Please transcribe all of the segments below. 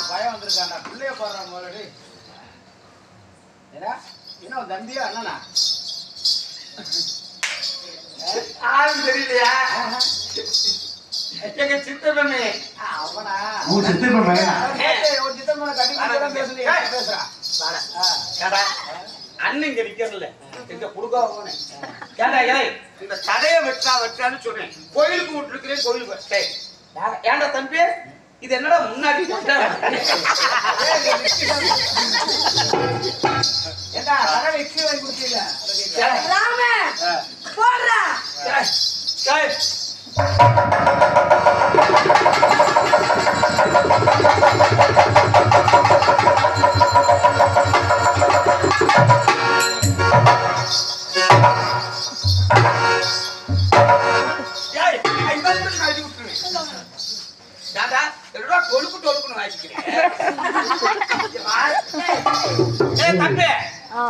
பயம் வந்திருக்காண்டா பிள்ளைய போடுற முதலடி என்ன தம்பியா அண்ணனா ஆளும் தெரியலையா எங்க சித்தப்பண்ணே அவனா சித்தப்பண்ண கட்டி பேசுறான் அண்ணன் இங்க நிக்கிறல எங்க குடுக்காம ஏண்டா ஏ இந்த தடையை வெட்டான்னு சொன்னேன் கோயிலுக்கு விட்டுருக்கிறேன் கோயிலுக்கு வெட்டேன் ஏண்டா தம்பி இது என்னடா முன்னாடி ஏண்டா தடை வெற்றி வாங்கி கொடுத்தீங்க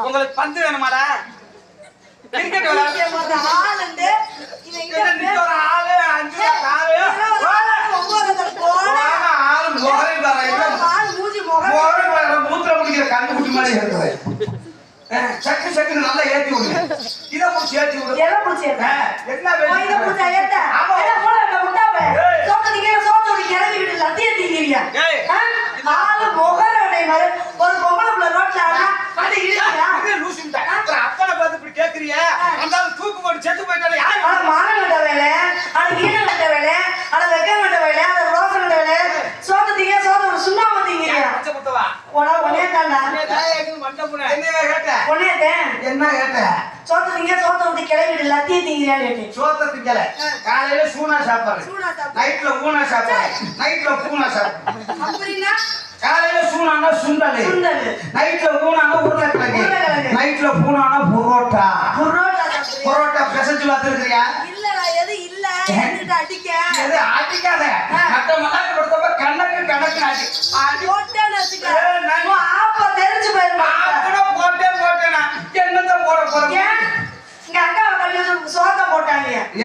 உங்களுக்கு பந்து வேணுமாடா கிரிக்கெட் விளையாட ஆளு 5 காலு மூத்திர முடிக்கிற கண்ணு குட்டி மாதிரி இருக்குது சக்கு சக்குன்னு நல்லா ஏத்தி விடுங்க இதை முடிச்சு ஏத்தி விடுங்க அப்பனை பார்த்து இப்படி கேக்குறிய அந்த தூக்கு போட்டு செத்து போயிட்டாலே காலையில சூனா சாப்பாடு நைட்ல ஊனா சாப்பாடு நைட்ல பூனா சாப்பாடு காலையில சூனானா சுண்டல் நைட்ல ஊனானா உருளைக்கிழங்கு நைட்ல பூனானா புரோட்டா புரோட்டா பிசைஞ்சு பார்த்துருக்கிறியா அடிக்காத மத்த மல்லாக்க கொடுத்தப்ப கணக்கு அடி